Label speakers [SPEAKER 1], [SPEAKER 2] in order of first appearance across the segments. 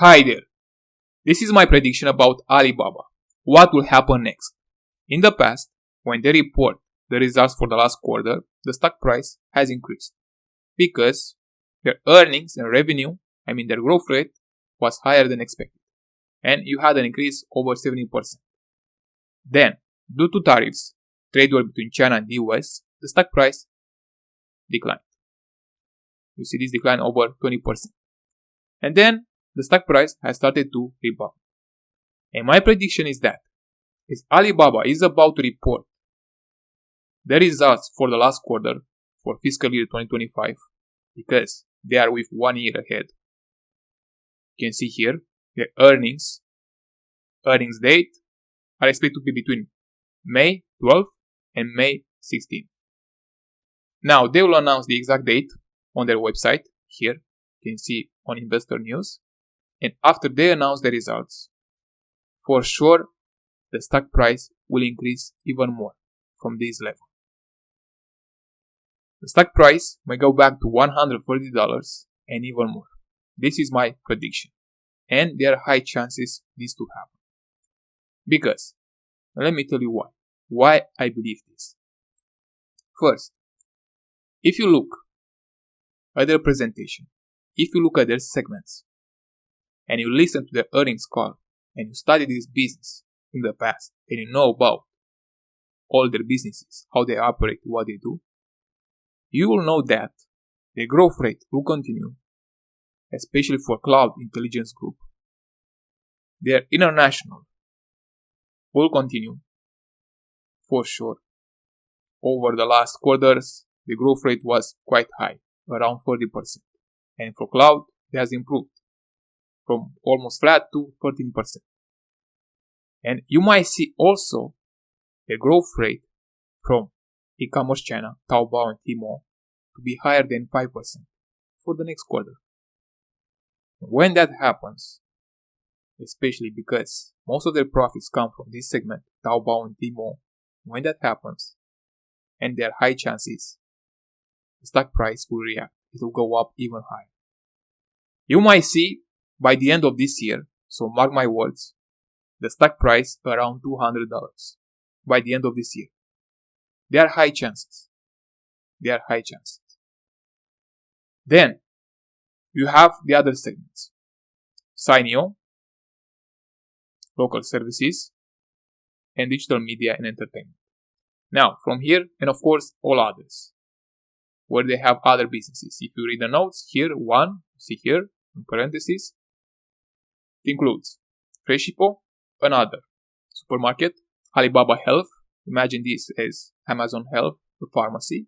[SPEAKER 1] Hi there. This is my prediction about Alibaba. What will happen next? In the past, when they report the results for the last quarter, the stock price has increased because their earnings and revenue, their growth rate, was higher than expected, and you had an increase over 70%. Then, due to tariffs, trade war between China and the US, the stock price declined. You see this decline over 20%. And then the stock price has started to rebound. And my prediction is that if Alibaba is about to report the results for the last quarter for fiscal year 2025, because they are with 1 year ahead, you can see here the earnings date are expected to be between May 12th and May 16th. Now they will announce the exact date on their website. Here you can see on investor news. And after they announce the results, for sure the stock price will increase even more from this level. The stock price may go back to $140 and even more. This is my prediction. And there are high chances this to happen. Because, let me tell you why I believe this. First, if you look at their presentation, if you look at their segments, and you listen to their earnings call, and you study this business in the past, and you know about all their businesses, how they operate, what they do, you will know that the growth rate will continue, especially for Cloud Intelligence Group. Their international will continue, for sure. Over the last quarters, the growth rate was quite high, around 40%. And for Cloud, it has improved from almost flat to 13%. And you might see also the growth rate from e-commerce China, Taobao and Tmall to be higher than 5% for the next quarter. When that happens, especially because most of their profits come from this segment, Taobao and Tmall, when that happens, and there are high chances, the stock price will react. It will go up even higher. You might see by the end of this year, so mark my words, the stock price around $200 by the end of this year. There are high chances. Then, you have the other segments. Sineo, local services, and digital media and entertainment. Now, from here, and of course, all others, where they have other businesses. If you read the notes, here, see here, in parentheses, it includes Freshippo, another supermarket, Alibaba Health, imagine this as Amazon Health, the pharmacy,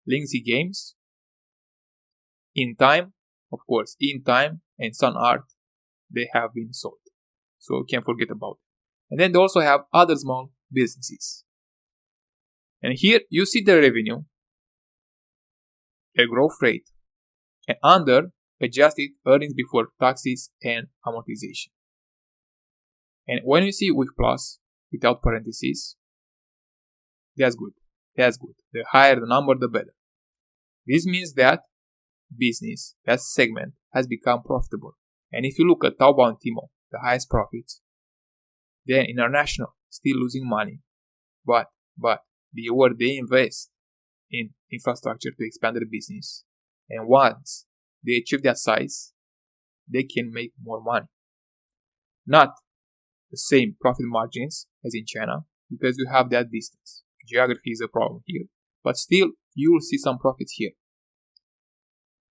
[SPEAKER 1] Lindsay Games, In Time, of course, In Time and Sun Art, they have been sold. So you can't forget about it. And then they also have other small businesses. And here you see the revenue, their growth rate, and under adjusted earnings before taxes and amortization. And when you see with plus, without parentheses, that's good. The higher the number, the better. This means that business, that segment, has become profitable. And if you look at Taobao and Tmall, the highest profits, then international, still losing money. But beware, they invest in infrastructure to expand their business. And once they achieve that size, they can make more money. Not the same profit margins as in China, because you have that distance. Geography is a problem here. But still, you will see some profits here.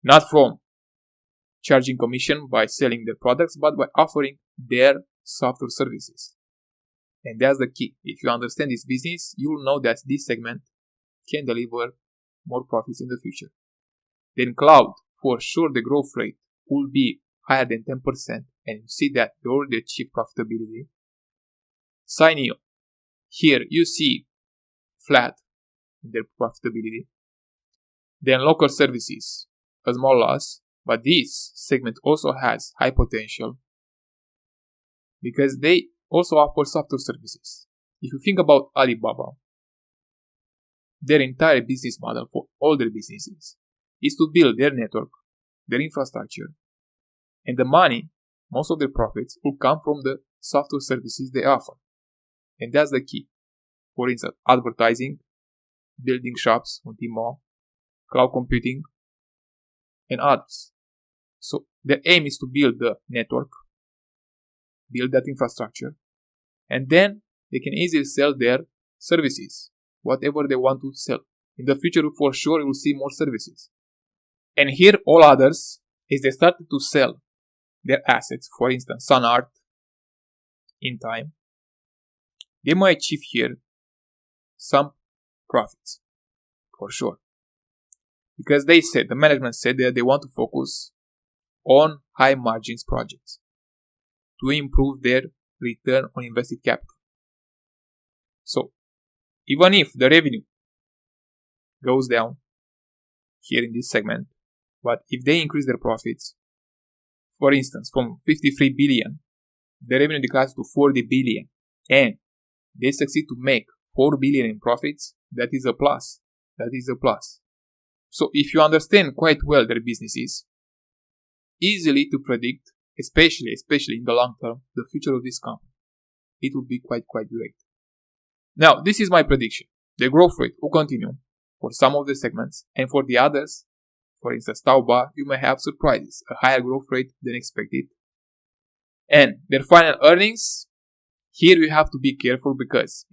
[SPEAKER 1] Not from charging commission by selling their products, but by offering their software services. And that's the key. If you understand this business, you will know that this segment can deliver more profits in the future. Then Cloud, for sure the growth rate will be higher than 10%, and you see that they already achieved profitability. Sineo, here you see flat in their profitability. Then local services, a small loss, but this segment also has high potential because they also offer software services. If you think about Alibaba, their entire business model for all their businesses is to build their network, their infrastructure, and the money most of their profits will come from the software services they offer. And that's the key. For instance, advertising, building shops on Tmall, cloud computing, and others. So the aim is to build the network, build that infrastructure, and then they can easily sell their services, whatever they want to sell. In the future, for sure, you will see more services. And here, all others, is they started to sell their assets, for instance, Sun Art, in time. They might achieve here some profits, for sure. Because the management said that they want to focus on high margins projects to improve their return on invested capital. So, even if the revenue goes down here in this segment, but if they increase their profits, for instance, from 53 billion, the revenue declines to 40 billion, and they succeed to make 4 billion in profits, that is a plus. That is a plus. So if you understand quite well their businesses, easily to predict, especially in the long term, the future of this company. It will be quite great. Now, this is my prediction. The growth rate will continue for some of the segments, and for the others, for instance, Taobao, you may have surprises, a higher growth rate than expected. And their final earnings, here you have to be careful because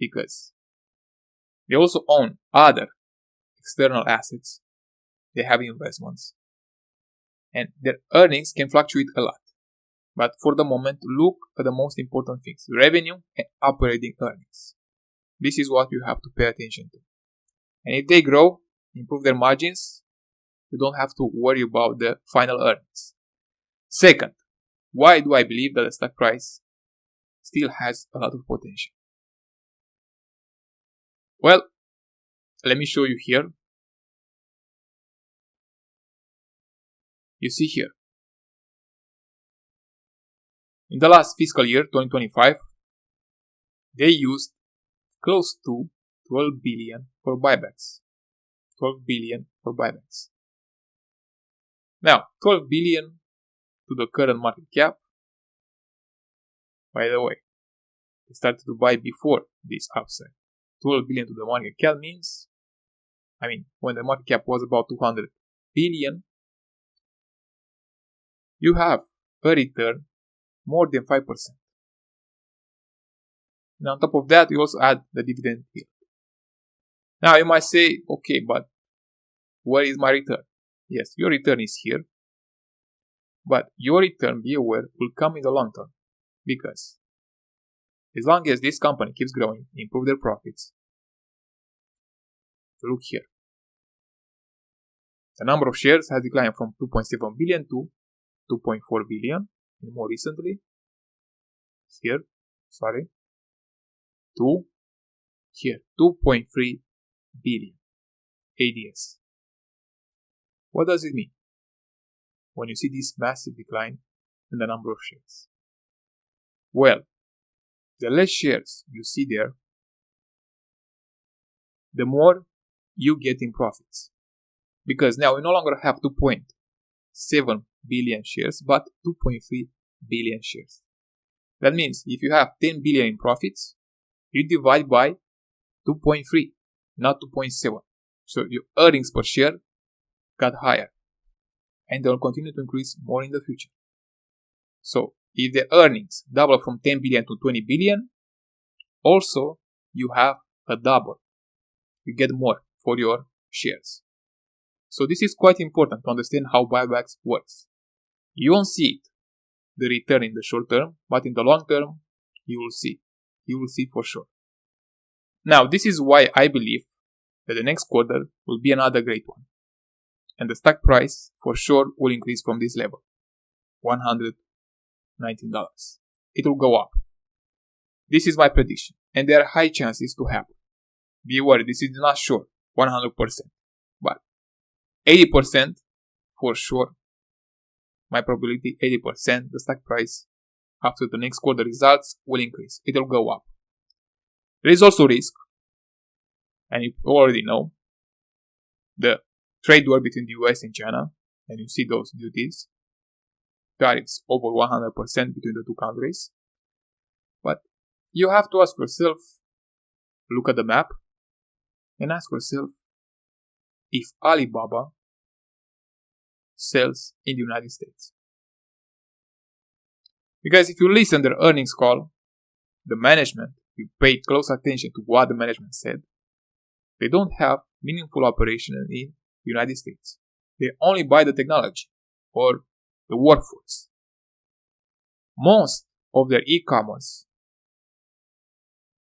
[SPEAKER 1] they also own other external assets. They have investments. And their earnings can fluctuate a lot. But for the moment, look at the most important things, revenue and operating earnings. This is what you have to pay attention to. And if they grow, improve their margins, you don't have to worry about the final earnings. Second, why do I believe that the stock price still has a lot of potential? Well, let me show you here. You see here. In the last fiscal year, 2025, they used close to 12 billion for buybacks. 12 billion for buybacks. Now, 12 billion to the current market cap. By the way, they started to buy before this upside. 12 billion to the market cap means, when the market cap was about 200 billion, you have a return more than 5%. And on top of that, you also add the dividend yield. Now you might say, okay, but where is my return? Yes, your return is here. But your return, be aware, will come in the long term. Because as long as this company keeps growing, improve their profits, look here. The number of shares has declined from 2.7 billion to 2.4 billion, and more recently, to here, 2.3 billion ADS. What does it mean when you see this massive decline in the number of shares? Well, the less shares you see there, the more you get in profits. Because now we no longer have 2.7 billion shares, but 2.3 billion shares. That means if you have 10 billion in profits, you divide by 2.3, not 2.7. So your earnings per share got higher. And they will continue to increase more in the future. So if the earnings double from 10 billion to 20 billion, also you have a double. You get more for your shares. So this is quite important to understand how buybacks works. You won't see it, the return in the short term, but in the long term, you will see. You will see for sure. Now, this is why I believe that the next quarter will be another great one. And the stock price for sure will increase from this level, $119. It will go up. This is my prediction, and there are high chances to happen. Be aware, this is not sure, 100%, but 80% for sure. My probability, 80%, the stock price after the next quarter results will increase. It will go up. There is also risk, and you already know, the trade war between the US and China, and you see those duties. tariffs over 100% between the two countries. But you have to ask yourself, look at the map, and ask yourself if Alibaba sells in the United States. Because if you listen to their earnings call, the management, you paid close attention to what the management said, they don't have meaningful operation in the United States. They only buy the technology or the workforce. Most of their e-commerce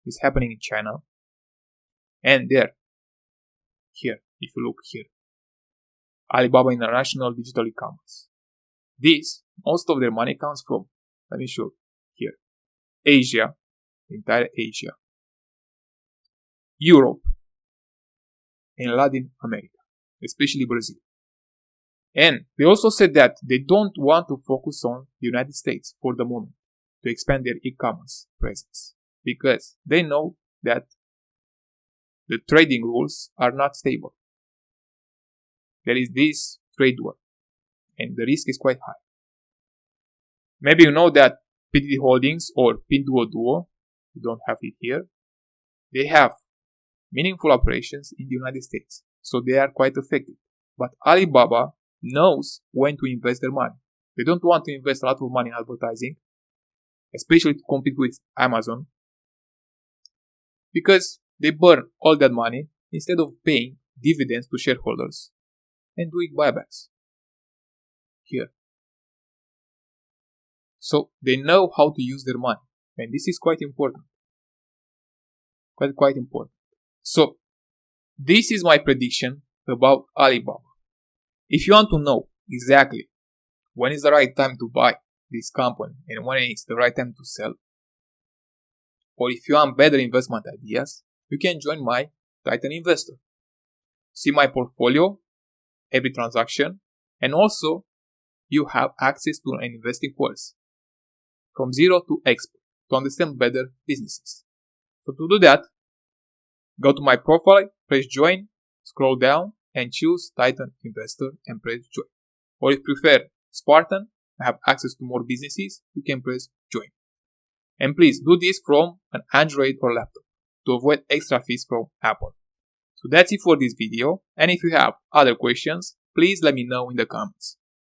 [SPEAKER 1] is happening in China and here, if you look here, Alibaba International Digital E-commerce. Most of their money comes from, let me show here, Asia, entire Asia, Europe, and Latin America, especially Brazil. And they also said that they don't want to focus on the United States for the moment to expand their e-commerce presence because they know that the trading rules are not stable. There is this trade war and the risk is quite high. Maybe you know that PTT Holdings or Pinduoduo, you don't have it here, they have meaningful operations in the United States, so they are quite affected. But Alibaba knows when to invest their money. They don't want to invest a lot of money in advertising, especially to compete with Amazon, because they burn all that money instead of paying dividends to shareholders and doing buybacks here. So they know how to use their money, and this is quite important. Quite important. So this is my prediction about Alibaba. If you want to know exactly when is the right time to buy this company and when is the right time to sell, or if you want better investment ideas, you can join my Titan Investor. See my portfolio, every transaction, and also you have access to an investing course from zero to expert to understand better businesses. So to do that, go to my profile, press join, scroll down and choose Titan Investor and press join. Or if you prefer Spartan, I have access to more businesses, you can press join. And please do this from an Android or laptop to avoid extra fees from Apple. So that's it for this video, and if you have other questions, please let me know in the comments.